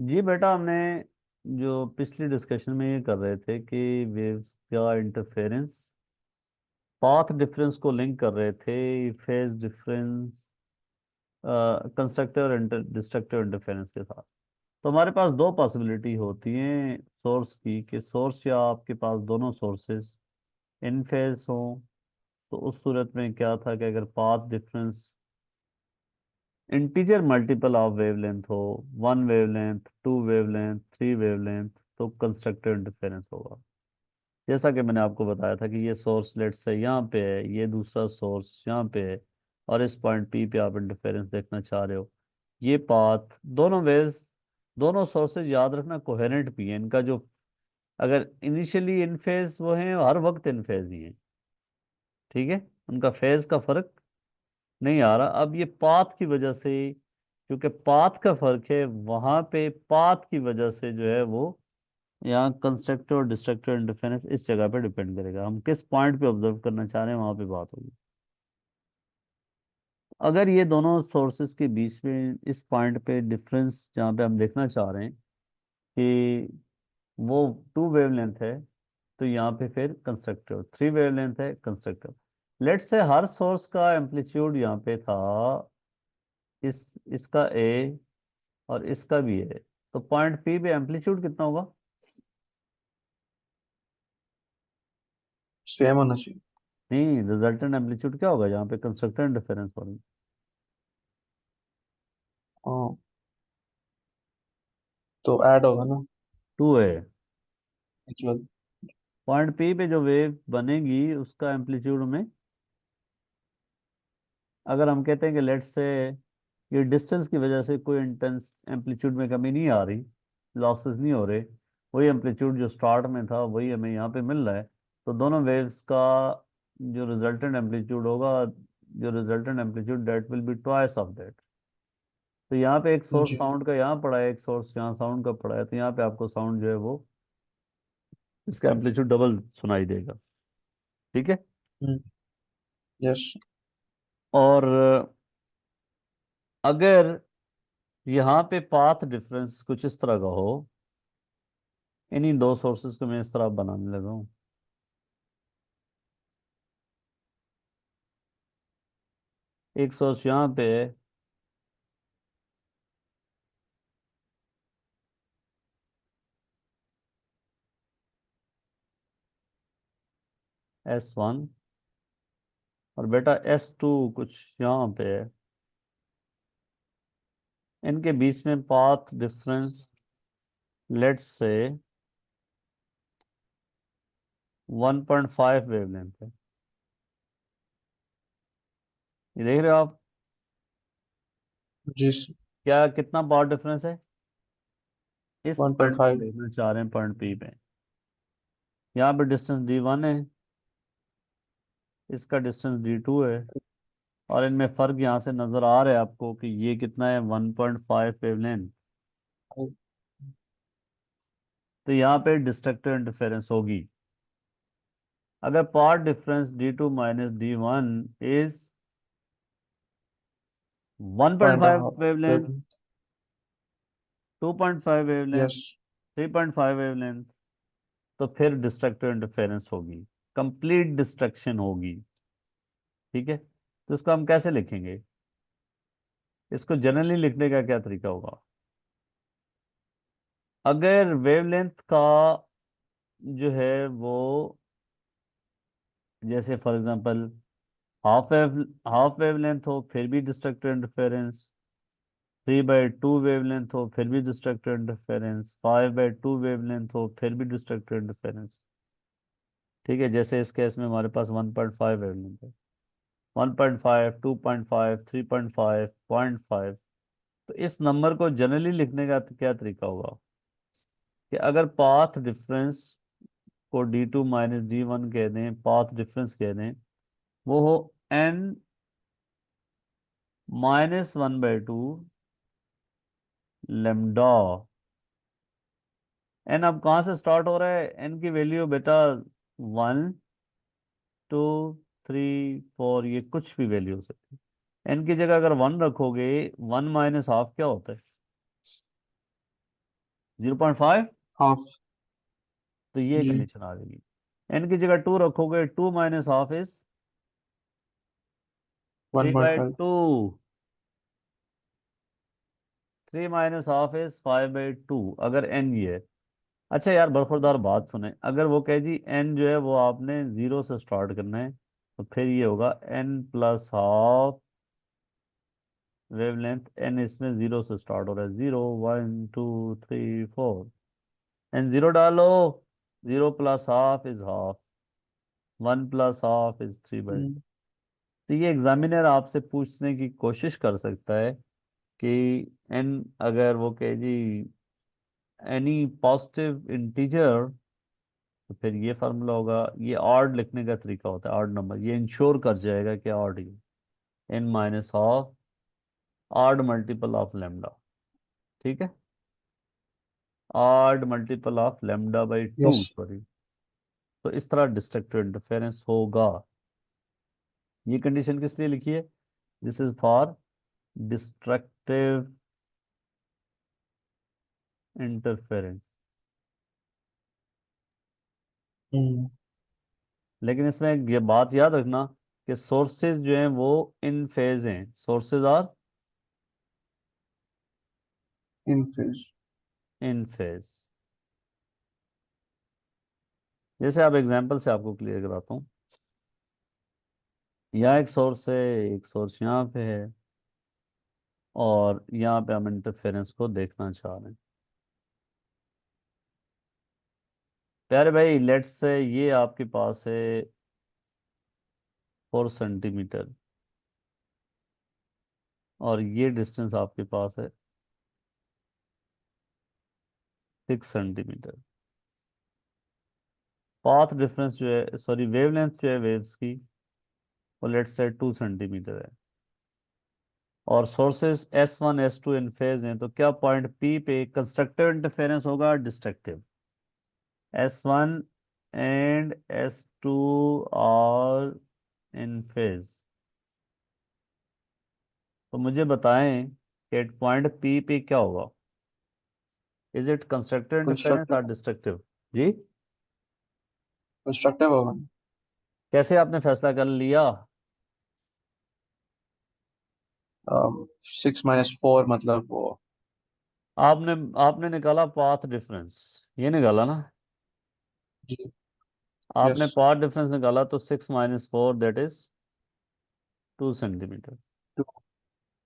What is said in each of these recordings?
जी बेटा, हमने जो पिछली डिस्कशन में ये कर रहे थे कि वेव्स का इंटरफेरेंस पाथ डिफरेंस को लिंक कर रहे थे फेज डिफरेंस कंस्ट्रक्टिव और डिस्ट्रक्टिव इंटरफेरेंस के साथ। तो हमारे पास दो पॉसिबिलिटी होती हैं सोर्स की, कि सोर्स या आपके पास दोनों सोर्सेस इन फेज हों। तो उस सूरत में क्या था कि अगर path difference integer multiple of wavelength हो, one wavelength, two wavelength, three wavelength, तो कंस्ट्रक्टिव इंटरफेरेंस होगा। जैसा कि मैंने आपको बताया था कि ये सोर्स लेट से यहाँ पे है, ये दूसरा सोर्स यहाँ पे है, और इस पॉइंट पी पे आप इंटरफेरेंस देखना चाह रहे हो। ये पाथ दोनों वेव्स, दोनों सोर्सेज याद रखना कोहेरेंट भी है इनका। जो अगर इनिशियली इन फेज वो हैं, हर वक्त इन फेज ही हैं, ठीक है, उनका फेज का फर्क नहीं आ रहा। अब ये पाथ की वजह से, क्योंकि पाथ का फर्क है, वहां पे पाथ की वजह से जो है वो यहाँ कंस्ट्रक्टिव और डिस्ट्रक्टिव इंटरफेरेंस इस जगह पे डिपेंड करेगा। हम किस पॉइंट पे ऑब्जर्व करना चाह रहे हैं वहां पे बात होगी। अगर ये दोनों सोर्सेज के बीच में इस पॉइंट पे डिफरेंस जहाँ पे हम देखना चाह रहे हैं कि वो टू वेवलेंथ है, तो यहाँ पे फिर कंस्ट्रक्टिव, थ्री वेवलेंथ है कंस्ट्रक्टिव। लेट से हर सोर्स का एम्पलीट्यूड यहाँ पे था इस इसका ए और इसका भी ए, तो पॉइंट पी पे एम्पलीट्यूड कितना होगा? सेम होना चाहिए। नहीं, रिजल्टेंट एम्पलीट्यूड क्या होगा जहाँ पे कंस्ट्रक्टिव इंटरफेरेंस हो रही है? हाँ, तो ऐड होगा ना टू है। एक्चुअल। पॉइंट पी पे जो वेव बनेगी उसका एम्पलीट्यूड में, अगर हम कहते हैं कि लेट से ये डिस्टेंस की वजह से कोई इंटेंस एम्पलीट्यूड में कमी नहीं आ रही, लॉसेस नहीं हो रहे, वही एम्पलीट्यूड जो स्टार्ट में था वही हमें यहाँ पे मिल रहा है, तो दोनों वेव्स का जो रिजल्टेंट एम्पलीट्यूड होगा, जो resultant amplitude that will be twice of that. तो यहाँ पे एक सोर्स जी। साउंड का यहाँ पड़ा है, एक सोर्स यहाँ साउंड का पड़ा है, तो यहाँ पे आपको साउंड जो है वो इसका एम्पलीट्यूड डबल सुनाई देगा, ठीक है। यस। और अगर यहाँ पे पाथ डिफरेंस कुछ इस तरह का हो, इन्हीं दो सोर्सेज को मैं इस तरह बनाने लगा हूँ। एक सोर्स यहाँ पे है, S1, और बेटा S2 कुछ यहाँ पे है। इनके बीच में path difference let's say 1.5 wavelength है। ये देख रहे हो आप? जी। क्या कितना पाथ डिफरेंस है इस वन पॉइंट पॉइंट पे फाइव देखना चाह रहे हैं, पॉइंट पी पे। यहाँ पे डिस्टेंस D1 है, इसका डिस्टेंस D2 है, और इनमें फर्क यहाँ से नजर आ रहा है आपको कि ये कितना है, 1.5 वेवलेंथ। तो यहाँ पे डिस्ट्रक्टिव इंटरफेरेंस होगी। अगर path difference D2 minus D1 is point 1.5 half wavelength, 2.5 wavelength, yes. 3.5 wavelength, तो फिर डिस्ट्रक्टिव इंटरफेरेंस होगी, कंप्लीट डिस्ट्रक्शन होगी, ठीक है। तो इसको हम कैसे लिखेंगे? इसको जनरली लिखने का क्या तरीका होगा? अगर वेवलेंथ का जो है वो, जैसे फॉर एग्जांपल हाफ वेवलेंथ हो फिर भी डिस्ट्रक्टिव इंटरफेरेंस, 3/2 वेवलेंथ हो फिर भी डिस्ट्रक्टिव इंटरफेरेंस, 5/2 वेवलेंथ हो फिर भी डिस्ट्रक्टिव इंटरफेरेंस, ठीक है। जैसे इस केस में हमारे पास 1.5 वेवलेंथ है, 1.5, 2.5, 3.5, 0.5। तो इस नंबर को जनरली लिखने का क्या तरीका होगा कि अगर पाथ डिफरेंस को D2 माइनस D1 कह दें, पाथ डिफरेंस कह दें, वो हो n -1/2 लेमडा। एन अब कहाँ से स्टार्ट हो रहा है? एन की वैल्यू बेटा 1, 2, 3, 4, ये कुछ भी वैल्यू हो सकती है। एन की जगह अगर 1 रखोगे, 1 माइनस हाफ क्या होता है? 0.5, हाफ। तो ये जी। कंडीशन आ जाएगी। एन की जगह 2 रखोगे, 2 - ½ is three one point by five two 3 - ½ is 5/2, अगर एन ये है। अच्छा यार, बरखुरदार बात सुने, अगर वो कहे जी एन जो है वो आपने 0 से स्टार्ट करना है, तो फिर ये होगा n+½ वेवलेंथ। एन इसमें 0 से स्टार्ट हो रहा है, 0 1 2 3 4, एन 0 डालो, 0+½ इज हाफ, 1+½ इज 3/2। तो ये एग्जामिनर आपसे पूछने की कोशिश कर सकता है कि एन, अगर वो कहे जी एनी पॉजिटिव इंटीजर, तो फिर ये फार्मूला होगा। ये ऑड लिखने का तरीका होता है, ऑड नंबर, ये इंश्योर कर जाएगा कि ऑड ही, n - ½ odd multiple of lambda. ठीक है, odd multiple of lambda, yes. Sorry. तो इस तरह डिस्ट्रक्टिव इंटरफेरेंस होगा। ये कंडीशन किस लिए लिखी है? This is for destructive interference. लेकिन इसमें ये बात याद रखना कि सोर्सेज जो हैं वो इन फेज हैं, sources are in phase. In phase. जैसे आप एग्जांपल से आपको क्लियर कराता हूँ। यहाँ एक सोर्स है, एक सोर्स यहाँ पे है, और यहाँ पे हम इंटरफेरेंस को देखना चाह रहे हैं। प्यारे भाई, लेट्स से ये आपके पास है 4 सेंटीमीटर, और ये डिस्टेंस आपके पास है 6 सेंटीमीटर। पाथ डिफरेंस जो है, सॉरी वेवलेंथ जो है वेव्स की, वो लेट्स से 2 सेंटीमीटर है, और सोर्सेज S1 S2 इन फेज हैं, तो क्या पॉइंट P पे कंस्ट्रक्टिव इंटरफेरेंस होगा, destructive? S1 and S2 are in phase. तो मुझे बताएं कि पॉइंट P पे क्या होगा, is it constructive interference constructive. और डिस्ट्रक्टिव? जी, कंस्ट्रक्टिव होगा। कैसे आपने फैसला कर लिया? 6 - 4 मतलब वो। आपने आपने निकाला पाथ डिफरेंस, ये निकाला ना? जी। आपने यस। पाथ डिफरेंस निकाला, तो 6 - 4 दैट इज 2 सेंटीमीटर। टू।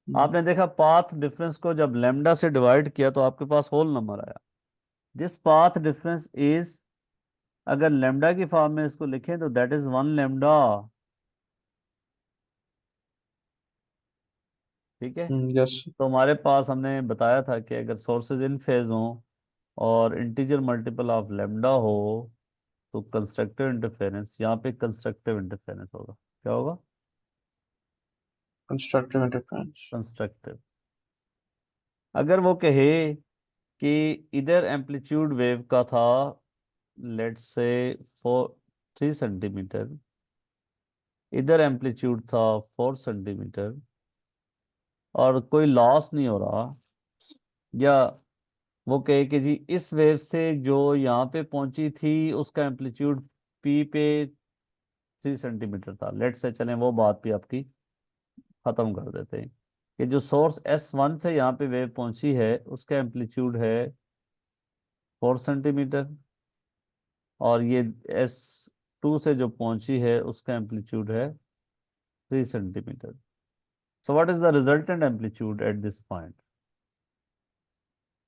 आपने देखा पाथ डिफरेंस को जब लेमडा से डिवाइड किया तो आपके पास होल नंबर आया। दिस पाथ डिफरेंस इज, अगर लेमडा की फॉर्म में इसको लिखें तो दैट इज 1 लेमडा। ठीक है, यस। तो हमारे पास, हमने बताया था कि अगर सोर्सेज इन फेज हों और इंटीजर मल्टीपल ऑफ लेमडा हो, तो कंस्ट्रक्टिव इंटरफेरेंस, यहाँ पे कंस्ट्रक्टिव इंटरफेरेंस होगा। क्या होगा? Constructive interference. कंस्ट्रक्टिव। अगर वो कहे कि इधर एम्पलीट्यूड वेव का था, लेट्स से 3 सेंटीमीटर, इधर एम्पलीट्यूड था 4 सेंटीमीटर, और कोई लॉस नहीं हो रहा, या वो कहे कि जी इस वेव से जो यहाँ पे पहुंची थी उसका एम्पलीट्यूड पी पे 3 सेंटीमीटर था, लेट्स से, चलें वो बात भी आपकी खत्म कर देते हैं, कि जो सोर्स S1 से यहाँ पे वेव पहुंची है उसका एम्पलीट्यूड है 4 सेंटीमीटर, और ये S2 से जो पहुंची है उसका एम्पलीट्यूड है 3 centimetre. So what is the resultant amplitude at this point?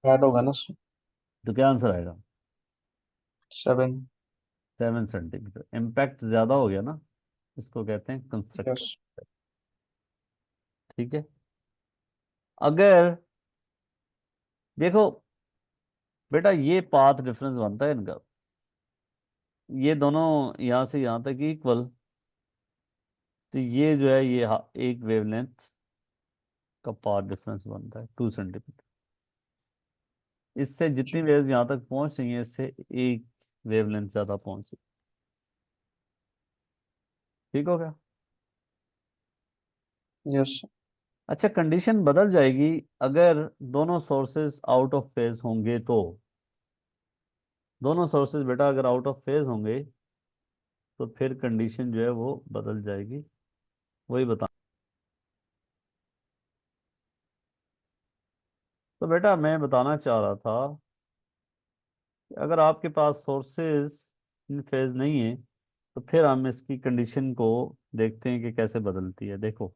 Add होगा ना। तो क्या आंसर आएगा? 7। 7 सेंटीमीटर। इम्पैक्ट ज्यादा हो गया ना, इसको कहते हैं यस। कंस्ट्रक्टिव। ठीक है, अगर देखो बेटा, ये पाथ डिफरेंस बनता है इनका, ये दोनों यहाँ से यहाँ तक इक्वल, तो ये जो है ये एक वेवलेंथ का पाथ डिफरेंस बनता है 2 सेंटीमीटर। इससे जितनी वेव्स यहाँ तक पहुंच रही हैं, इससे एक वेवलेंथ ज्यादा पहुंच रही। ठीक हो गया? यस। अच्छा, कंडीशन बदल जाएगी अगर दोनों सोर्सेज आउट ऑफ फेज होंगे तो। दोनों सोर्सेज बेटा अगर आउट ऑफ फेज होंगे तो फिर कंडीशन जो है वो बदल जाएगी, वही बता। तो बेटा मैं बताना चाह रहा था कि अगर आपके पास सोर्सेज इन फेज नहीं है तो फिर हम इसकी कंडीशन को देखते हैं कि कैसे बदलती है। देखो,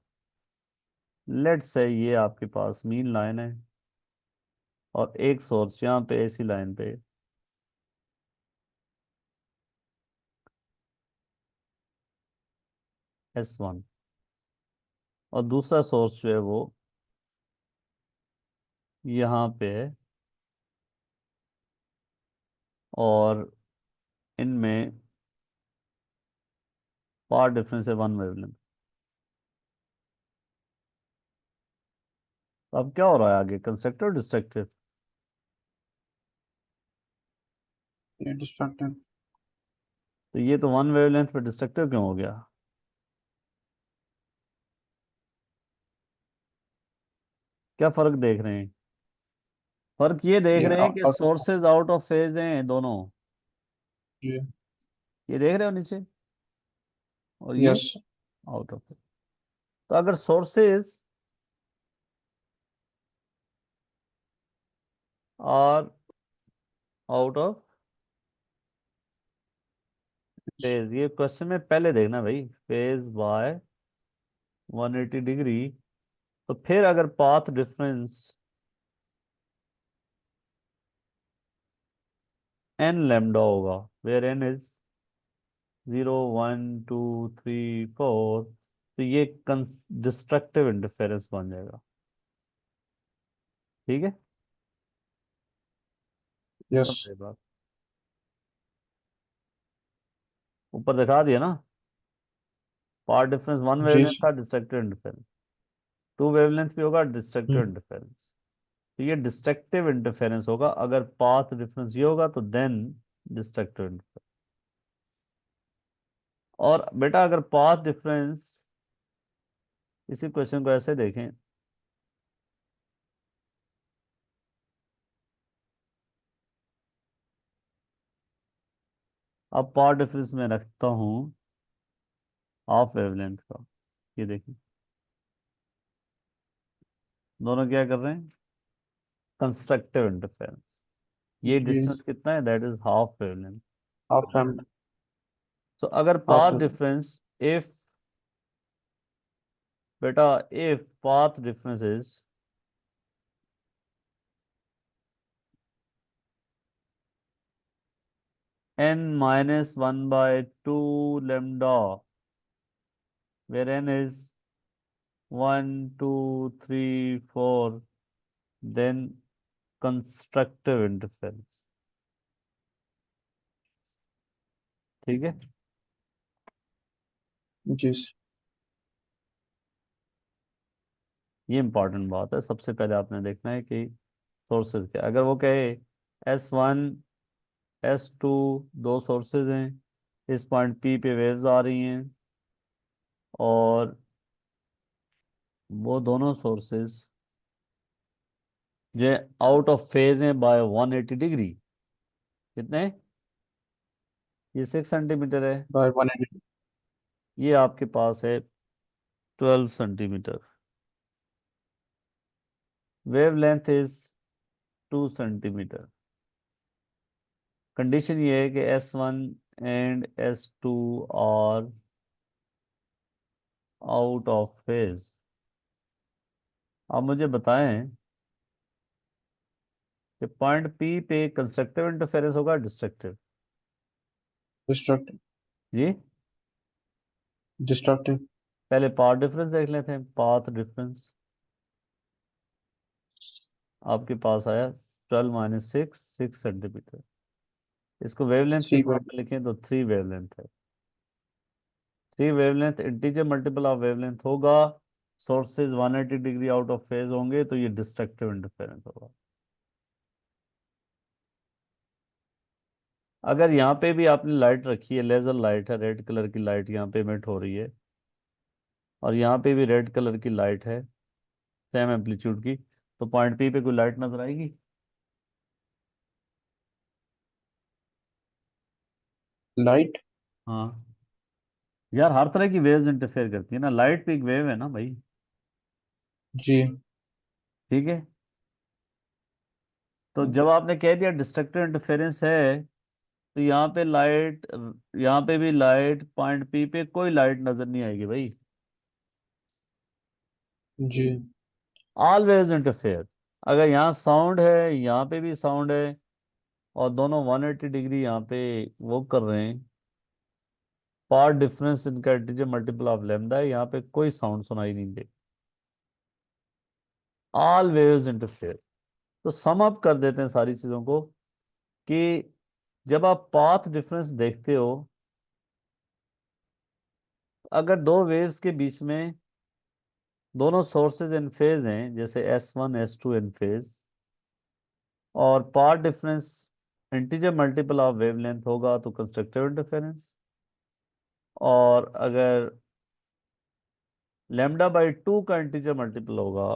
लेट्स से ये आपके पास मीन लाइन है और एक सोर्स यहाँ पे ऐसी लाइन पे S1, और दूसरा सोर्स जो है वो यहाँ पे है, और इनमें पावर डिफरेंस है 1 वेवलेंथ। तो अब क्या हो रहा है आगे, कंस्ट्रक्टिव डिस्ट्रक्टिव? ये डिस्ट्रक्टिव। तो ये तो 1 वेवलेंथ पे डिस्ट्रक्टिव क्यों हो गया? क्या फर्क देख रहे हैं? फर्क ये देख ये रहे हैं कि out of. Sources out of phase हैं दोनों। ये। ये देख रहे हो नीचे, और ये यस। Out of phase. तो अगर sources are out of phase, ये क्वेश्चन में पहले देखना भाई, फेज बाय 180 डिग्री, तो फिर अगर पाथ डिफरेंस n लैम्डा होगा, वेयर n इज 0 1 2 3 4, तो ये डिस्ट्रक्टिव इंटरफेरेंस बन जाएगा। ठीक है, यस। समझे बात? ऊपर दिखा दिया ना, पाथ डिफरेंस 1 वेवलेंथ जी। था, डिस्ट्रक्टिव इंटरफेरेंस। 2 वेवलेंथ भी होगा, डिस्ट्रक्टिव हम्म। इंटरफेरेंस। तो ये डिस्ट्रक्टिव इंटरफेरेंस होगा, अगर पाथ डिफरेंस ये होगा तो देन डिस्ट्रक्टिव इंटरफेरेंस। और बेटा अगर पाथ डिफरेंस, इसी क्वेश्चन को ऐसे देखें, अब पाथ डिफरेंस में रखता हूँ हाफ वेवलेंथ का। ये देखिए, दोनों क्या कर रहे हैं, कंस्ट्रक्टिव इंटरफेरेंस। ये जी। डिस्टेंस कितना है, that is half wavelength. Half M. तो अगर half path wave. Difference, if बेटा if path difference is n-1/2 lambda, where n is 1 2 3 4, then constructive interference। ठीक है, जी। ये इंपॉर्टेंट बात है। सबसे पहले आपने देखना है कि सोर्सेज क्या, अगर वो कहे S1 S2, दो सोर्सेज हैं, इस पॉइंट P पे वेव्स आ रही हैं, और वो दोनों सोर्सेज जो आउट ऑफ फेज हैं बाय 180 डिग्री। कितने? ये 6 सेंटीमीटर है, बाय 180। ये आपके पास है 12 centimetre, wave length is 2 centimetre. Condition ये है कि S1 and S2 are out of phase. आप मुझे बताएं कि पॉइंट P पे कंस्ट्रक्टिव इंटरफेरेंस होगा, डिस्ट्रक्टिव? डिस्ट्रक्टिव। जी, डिस्ट्रक्टिव। पहले पाथ डिफरेंस देख लेते हैं। पाथ डिफरेंस आपके पास आया 12 - 6 6 सेंटीमीटर। इसको वेवलेंथ के थ्री फॉर्म बाय। में लिखें तो 3 वेवलेंथ है। 3 wavelength integer multiple of wavelength होगा, sources 180 degree out of phase होंगे, तो ये डिस्ट्रक्टिव इंटरफेरेंस होगा। अगर यहाँ पे भी आपने लाइट रखी है, लेजर लाइट है, रेड कलर की लाइट यहाँ पे इमिट हो रही है, और यहाँ पे भी रेड कलर की लाइट है सेम एम्पलीट्यूड की, तो पॉइंट P पे कोई लाइट नजर आएगी? लाइट। हाँ यार, हर तरह की वेव्स इंटरफेयर करती है ना, लाइट भी एक वेव है ना भाई। जी। ठीक है, तो जब आपने कह दिया डिस्ट्रक्टिव इंटरफेरेंस है, तो यहाँ पे लाइट, यहाँ पे भी लाइट, पॉइंट पी पे कोई लाइट नजर नहीं आएगी भाई। जी। All waves interfere. अगर यहाँ साउंड है, यहाँ पे भी साउंड है, और दोनों 180 डिग्री यहाँ पे वो कर रहे हैं, पार्ट डिफरेंस इनका इंटीजर मल्टीपल ऑफ लैम्डा है, यहाँ पे कोई साउंड सुनाई नहीं दे। All waves interfere. तो सम अप कर देते हैं सारी चीजों को, कि जब आप पाथ डिफरेंस देखते हो, अगर दो वेव्स के बीच में दोनों सोर्सेज इन फेज हैं, जैसे S1 S2 इन फेज, और path difference integer multiple of wavelength होगा तो कंस्ट्रक्टिव इंटरफेरेंस। और अगर लैम्डा बाई टू का इंटीजर मल्टीपल होगा,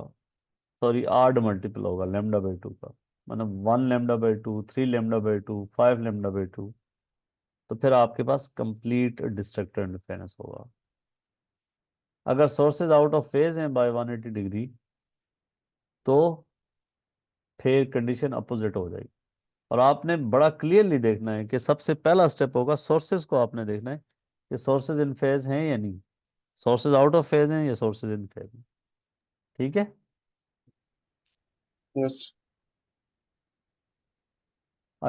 सॉरी आड मल्टीपल होगा लैम्डा बाई टू का, मतलब 1 lambda by 2, 3 lambda by 2, 5 lambda by 2, तो फिर आपके पास कंप्लीट डिस्ट्रक्टिव इंटरफेरेंस होगा। अगर सोर्सेज आउट ऑफ फेज हैं बाय 180 डिग्री, तो फिर कंडीशन अपोजिट हो जाएगी। और आपने बड़ा क्लियरली देखना है कि सबसे पहला स्टेप होगा, सोर्सेज को आपने देखना है कि सोर्सेज इन फेज हैं या नहीं, सोर्सेज आउट ऑफ फेज हैं या सोर्सेज इन फेज हैं। ठीक है। यस।